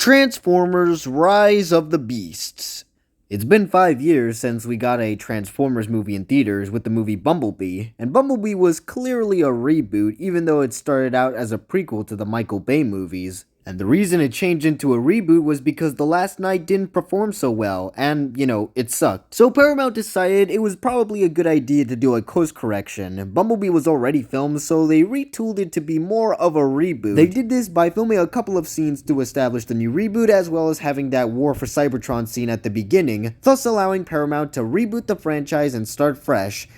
Transformers: Rise of the Beasts. It's been 5 years since we got a Transformers movie in theaters with the movie Bumblebee, and Bumblebee was clearly a reboot even though it started out as a prequel to the Michael Bay movies. And the reason it changed into a reboot was because The Last Knight didn't perform so well, and, it sucked. So Paramount decided it was probably a good idea to do a course correction. Bumblebee was already filmed, so they retooled it to be more of a reboot. They did this by filming a couple of scenes to establish the new reboot, as well as having that War for Cybertron scene at the beginning, thus allowing Paramount to reboot the franchise and start fresh.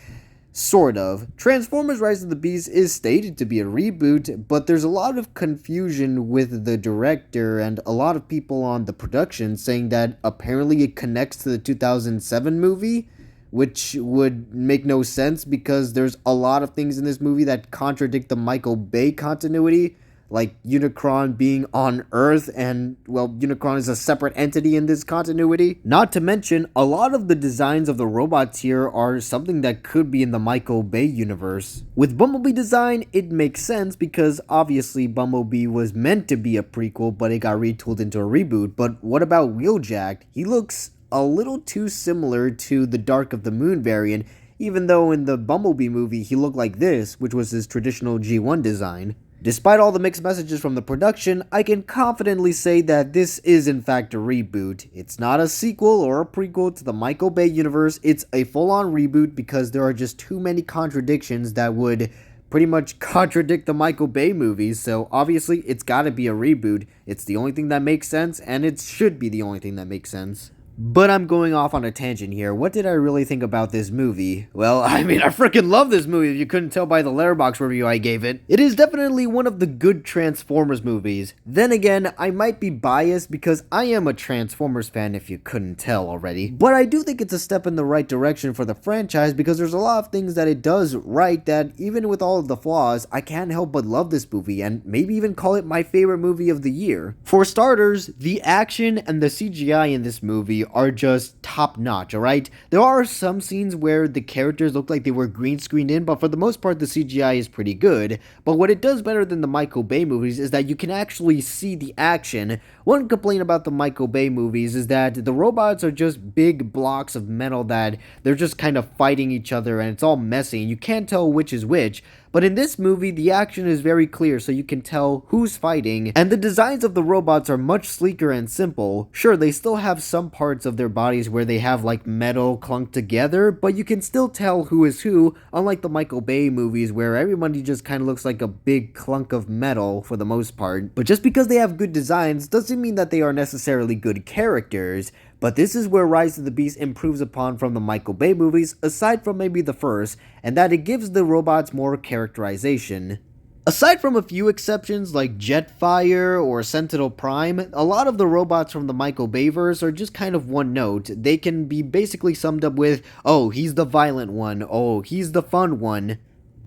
Sort of. Transformers Rise of the Beast is stated to be a reboot, but there's a lot of confusion with the director and a lot of people on the production saying that apparently it connects to the 2007 movie, which would make no sense because there's a lot of things in this movie that contradict the Michael Bay continuity, like Unicron being on Earth, and, Unicron is a separate entity in this continuity. Not to mention, a lot of the designs of the robots here are something that could be in the Michael Bay universe. With Bumblebee design, it makes sense because obviously Bumblebee was meant to be a prequel, but it got retooled into a reboot. But what about Wheeljack? He looks a little too similar to the Dark of the Moon variant, even though in the Bumblebee movie he looked like this, which was his traditional G1 design. Despite all the mixed messages from the production, I can confidently say that this is in fact a reboot. It's not a sequel or a prequel to the Michael Bay universe, it's a full-on reboot because there are just too many contradictions that would pretty much contradict the Michael Bay movies, so obviously it's gotta be a reboot. It's the only thing that makes sense, and it should be the only thing that makes sense. But I'm going off on a tangent here. What did I really think about this movie? Well, I freaking love this movie if you couldn't tell by the Letterboxd review I gave it. It is definitely one of the good Transformers movies. Then again, I might be biased because I am a Transformers fan if you couldn't tell already. But I do think it's a step in the right direction for the franchise because there's a lot of things that it does right that even with all of the flaws, I can't help but love this movie and maybe even call it my favorite movie of the year. For starters, the action and the CGI in this movie are just top notch, alright? There are some scenes where the characters look like they were green screened in, but for the most part the CGI is pretty good. But what it does better than the Michael Bay movies is that you can actually see the action. One complaint about the Michael Bay movies is that the robots are just big blocks of metal that they're just kind of fighting each other and it's all messy and you can't tell which is which. But in this movie, the action is very clear so you can tell who's fighting, and the designs of the robots are much sleeker and simple. Sure, they still have some parts of their bodies where they have like metal clunked together, but you can still tell who is who, unlike the Michael Bay movies where everybody just kind of looks like a big clunk of metal for the most part. But just because they have good designs doesn't mean that they are necessarily good characters. But this is where Rise of the Beast improves upon from the Michael Bay movies, aside from maybe the first, and that it gives the robots more characterization. Aside from a few exceptions like Jetfire or Sentinel Prime, a lot of the robots from the Michael Bay verse are just kind of one note. They can be basically summed up with, oh, he's the violent one, oh, he's the fun one.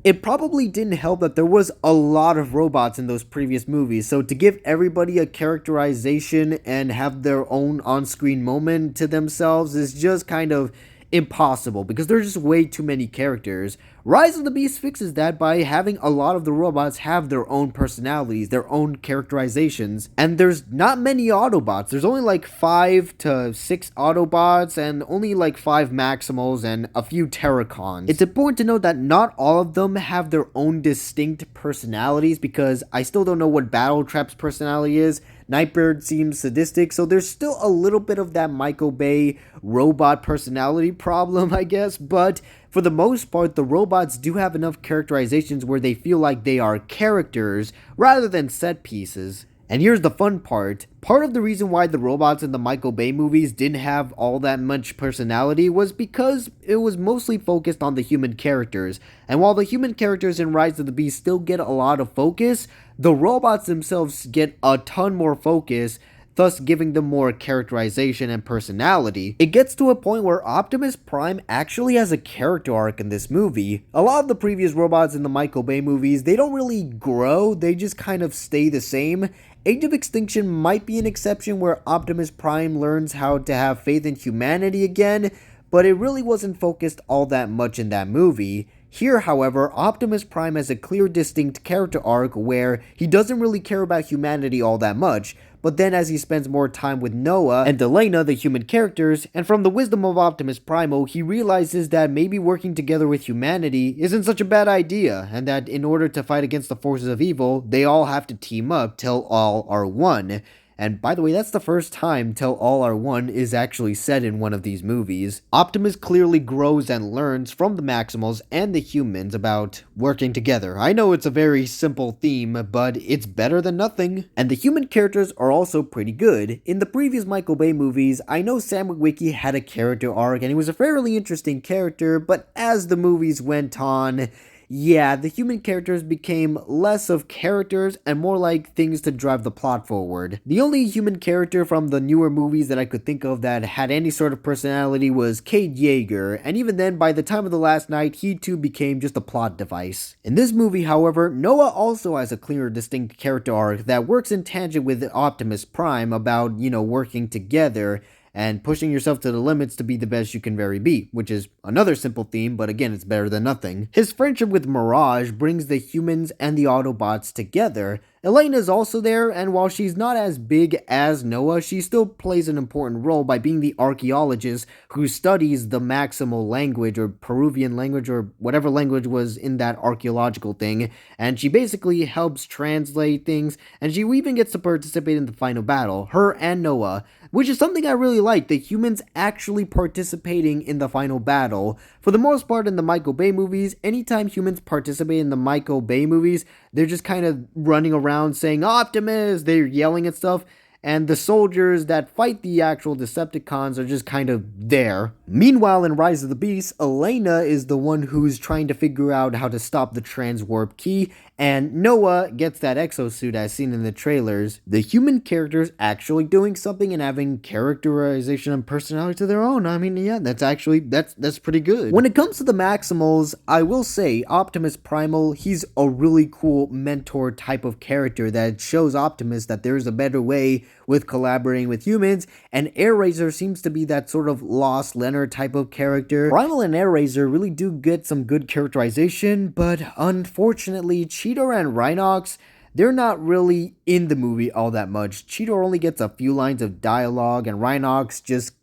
It probably didn't help that there was a lot of robots in those previous movies, so to give everybody a characterization and have their own on-screen moment to themselves is just kind of impossible because there's just way too many characters. Rise of the Beast fixes that by having a lot of the robots have their own personalities, their own characterizations, and there's not many Autobots. There's only like 5 to 6 Autobots and only like 5 Maximals and a few Terracons. It's important to note that not all of them have their own distinct personalities because I still don't know what Battletrap's personality is. Nightbird seems sadistic, so there's still a little bit of that Michael Bay robot personality problem, I guess, but for the most part, the robots do have enough characterizations where they feel like they are characters rather than set pieces. And here's the fun part. Part of the reason why the robots in the Michael Bay movies didn't have all that much personality was because it was mostly focused on the human characters. And while the human characters in Rise of the Beast still get a lot of focus, the robots themselves get a ton more focus, thus giving them more characterization and personality. It gets to a point where Optimus Prime actually has a character arc in this movie. A lot of the previous robots in the Michael Bay movies, they don't really grow, they just kind of stay the same. Age of Extinction might be an exception where Optimus Prime learns how to have faith in humanity again, but it really wasn't focused all that much in that movie. Here, however, Optimus Prime has a clear, distinct character arc where he doesn't really care about humanity all that much, but then as he spends more time with Noah and Elena, the human characters, and from the wisdom of Optimus Primal, he realizes that maybe working together with humanity isn't such a bad idea, and that in order to fight against the forces of evil, they all have to team up till all are one. And by the way, that's the first time "till all are one" is actually said in one of these movies. Optimus clearly grows and learns from the Maximals and the humans about working together. I know it's a very simple theme, but it's better than nothing. And the human characters are also pretty good. In the previous Michael Bay movies, I know Sam Witwicky had a character arc and he was a fairly interesting character, but as the movies went on, yeah, the human characters became less of characters and more like things to drive the plot forward. The only human character from the newer movies that I could think of that had any sort of personality was Cade Yeager, and even then, by the time of the last night, he too became just a plot device. In this movie, however, Noah also has a clear, distinct character arc that works in tangent with Optimus Prime about, working together and pushing yourself to the limits to be the best you can very be, which is another simple theme, but again, it's better than nothing. His friendship with Mirage brings the humans and the Autobots together. Elena is also there, and while she's not as big as Noah, she still plays an important role by being the archaeologist who studies the Maximal language, or Peruvian language, or whatever language was in that archaeological thing, and she basically helps translate things, and she even gets to participate in the final battle, her and Noah, which is something I really like, the humans actually participating in the final battle. For the most part in the Michael Bay movies, anytime humans participate in the Michael Bay movies, they're just kind of running around saying, "Optimus!" They're yelling and stuff. And the soldiers that fight the actual Decepticons are just kind of there. Meanwhile, in Rise of the Beasts, Elena is the one who's trying to figure out how to stop the transwarp key, and Noah gets that exosuit as seen in the trailers. The human characters actually doing something and having characterization and personality to their own. I mean, yeah, that's pretty good. When it comes to the Maximals, I will say Optimus Primal, he's a really cool mentor type of character that shows Optimus that there's a better way with collaborating with humans, and Airraiser seems to be that sort of Lost Leonard type of character. Primal and Airraiser really do get some good characterization, but unfortunately, Cheetor and Rhinox, they're not really in the movie all that much. Cheetor only gets a few lines of dialogue, and Rhinox just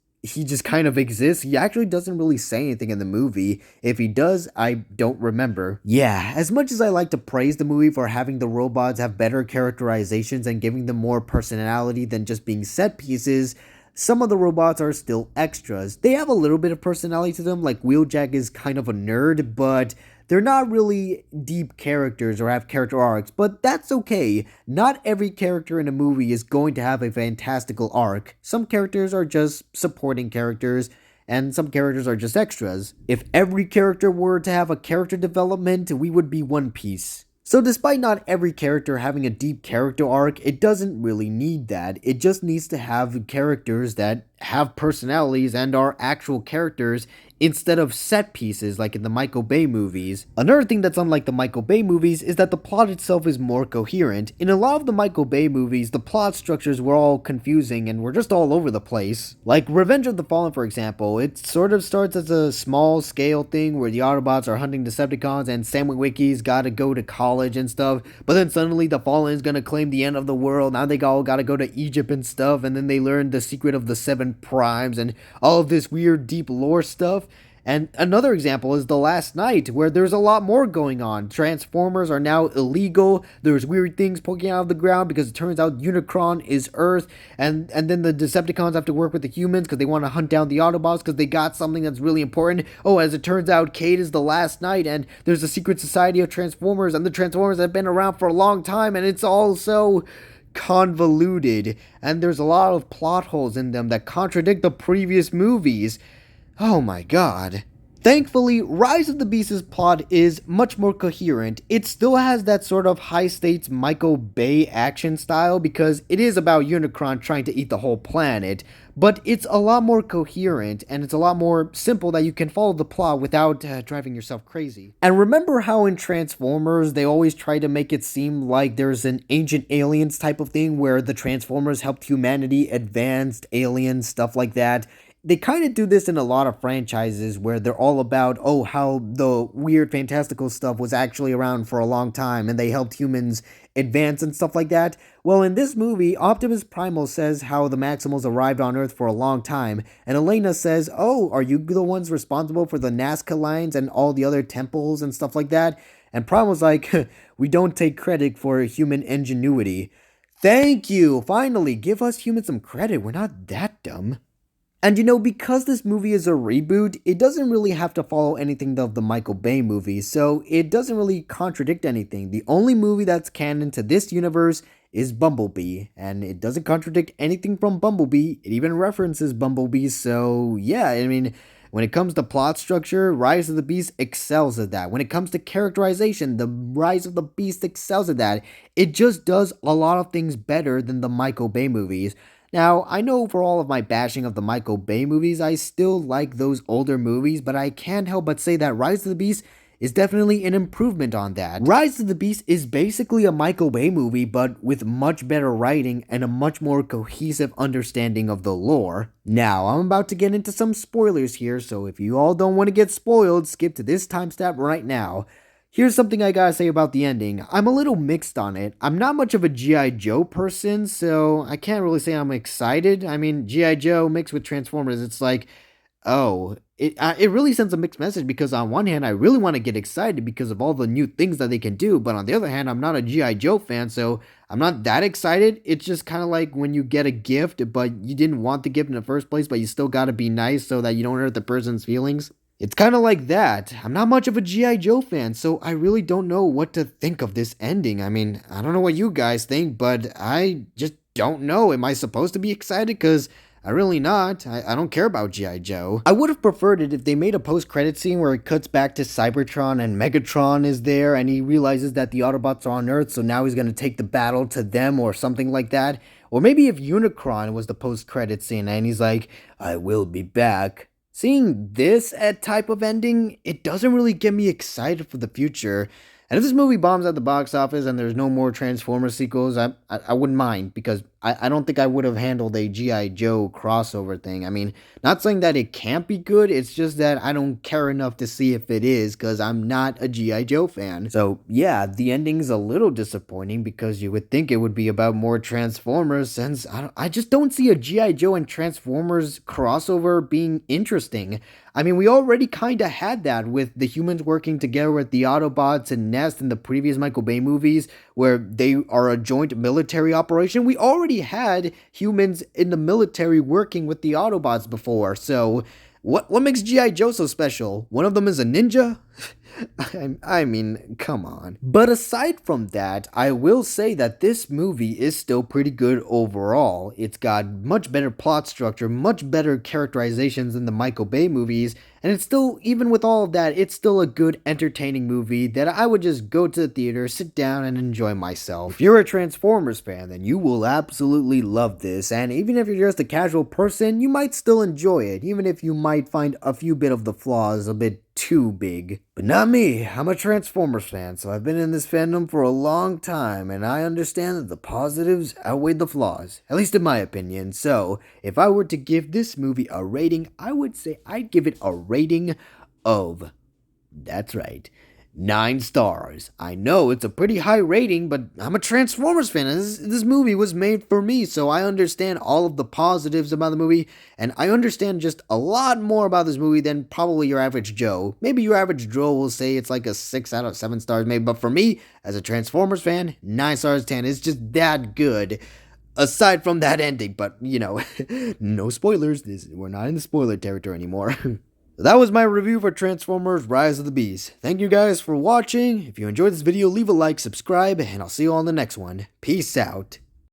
kind of exists. He actually doesn't really say anything in the movie. If he does, I don't remember. Yeah, as much as I like to praise the movie for having the robots have better characterizations and giving them more personality than just being set pieces, some of the robots are still extras. They have a little bit of personality to them, like Wheeljack is kind of a nerd, but they're not really deep characters or have character arcs, but that's okay. Not every character in a movie is going to have a fantastical arc. Some characters are just supporting characters, and some characters are just extras. If every character were to have a character development, we would be One Piece. So despite not every character having a deep character arc, it doesn't really need that. It just needs to have characters that have personalities and are actual characters instead of set pieces like in the Michael Bay movies. Another thing that's unlike the Michael Bay movies is that the plot itself is more coherent. In a lot of the Michael Bay movies, the plot structures were all confusing and were just all over the place. Like Revenge of the Fallen, for example, it sort of starts as a small scale thing where the Autobots are hunting Decepticons and Sam Witwicky's gotta go to college and stuff, but then suddenly the Fallen is gonna claim the end of the world. Now they all gotta go to Egypt and stuff, and then they learn the secret of the 7 primes and all of this weird deep lore stuff. And another example is The Last Night, where there's a lot more going on. Transformers are now illegal. There's weird things poking out of the ground because it turns out Unicron is Earth. And then the Decepticons have to work with the humans because they want to hunt down the Autobots because they got something that's really important. Oh, as it turns out, Cade is the Last Night, and there's a secret society of Transformers, and the Transformers have been around for a long time, and it's all so convoluted. And there's a lot of plot holes in them that contradict the previous movies. Oh my god. Thankfully, Rise of the Beasts' plot is much more coherent. It still has that sort of high-stakes Michael Bay action style because it is about Unicron trying to eat the whole planet, but it's a lot more coherent and it's a lot more simple that you can follow the plot without driving yourself crazy. And remember how in Transformers they always try to make it seem like there's an ancient aliens type of thing where the Transformers helped humanity, advanced aliens, stuff like that? They kind of do this in a lot of franchises where they're all about, oh, how the weird fantastical stuff was actually around for a long time and they helped humans advance and stuff like that. Well, in this movie, Optimus Primal says how the Maximals arrived on Earth for a long time, and Elena says, oh, are you the ones responsible for the Nazca lines and all the other temples and stuff like that? And Primal's like, we don't take credit for human ingenuity. Thank you! Finally, give us humans some credit. We're not that dumb. And because this movie is a reboot, it doesn't really have to follow anything of the Michael Bay movies, so it doesn't really contradict anything. The only movie that's canon to this universe is Bumblebee, and it doesn't contradict anything from Bumblebee. It even references Bumblebee, so yeah, I mean, when it comes to plot structure, Rise of the Beast excels at that. When it comes to characterization, the Rise of the Beast excels at that. It just does a lot of things better than the Michael Bay movies. Now, I know for all of my bashing of the Michael Bay movies, I still like those older movies, but I can't help but say that Rise of the Beast is definitely an improvement on that. Rise of the Beast is basically a Michael Bay movie, but with much better writing and a much more cohesive understanding of the lore. Now, I'm about to get into some spoilers here, so if you all don't want to get spoiled, skip to this timestamp right now. Here's something I gotta say about the ending. I'm a little mixed on it. I'm not much of a G.I. Joe person, so I can't really say I'm excited. I mean, G.I. Joe mixed with Transformers, it's like, oh, it really sends a mixed message because on one hand, I really want to get excited because of all the new things that they can do, but on the other hand, I'm not a G.I. Joe fan, so I'm not that excited. It's just kind of like when you get a gift, but you didn't want the gift in the first place, but you still gotta be nice so that you don't hurt the person's feelings. It's kind of like that. I'm not much of a G.I. Joe fan, so I really don't know what to think of this ending. I mean, I don't know what you guys think, but I just don't know. Am I supposed to be excited? Because I'm really not. I don't care about G.I. Joe. I would have preferred it if they made a post-credit scene where it cuts back to Cybertron and Megatron is there and he realizes that the Autobots are on Earth, so now he's going to take the battle to them or something like that. Or maybe if Unicron was the post-credit scene and he's like, I will be back. Seeing this type of ending, it doesn't really get me excited for the future. And if this movie bombs at the box office and there's no more Transformers sequels, I wouldn't mind because I don't think I would have handled a G.I. Joe crossover thing. I mean, not saying that it can't be good, it's just that I don't care enough to see if it is because I'm not a G.I. Joe fan. So yeah, the ending's a little disappointing because you would think it would be about more Transformers since I just don't see a G.I. Joe and Transformers crossover being interesting. I mean, we already kind of had that with the humans working together with the Autobots and Nest in the previous Michael Bay movies, where they are a joint military operation. We already had humans in the military working with the Autobots before, so what makes G.I. Joe so special? One of them is a ninja? I mean, come on. But aside from that, I will say that this movie is still pretty good overall. It's got much better plot structure, much better characterizations than the Michael Bay movies, and it's still, even with all of that, it's still a good, entertaining movie that I would just go to the theater, sit down, and enjoy myself. If you're a Transformers fan, then you will absolutely love this, and even if you're just a casual person, you might still enjoy it, even if you might find a few bit of the flaws a bit too big. But not me. I'm a Transformers fan, so I've been in this fandom for a long time, and I understand that the positives outweigh the flaws, at least in my opinion. So, if I were to give this movie a rating, I would say I'd give it a rating of, that's right, 9 stars. I know it's a pretty high rating, but I'm a Transformers fan, and this movie was made for me, so I understand all of the positives about the movie, and I understand just a lot more about this movie than probably your average Joe. Maybe your average Joe will say it's like a 6 out of 7 stars, maybe, but for me, as a Transformers fan, 9 stars 10. It's just that good. Aside from that ending, but, no spoilers. We're not in the spoiler territory anymore. That was my review for Transformers Rise of the Beast. Thank you guys for watching. If you enjoyed this video, leave a like, subscribe, and I'll see you all in the next one. Peace out.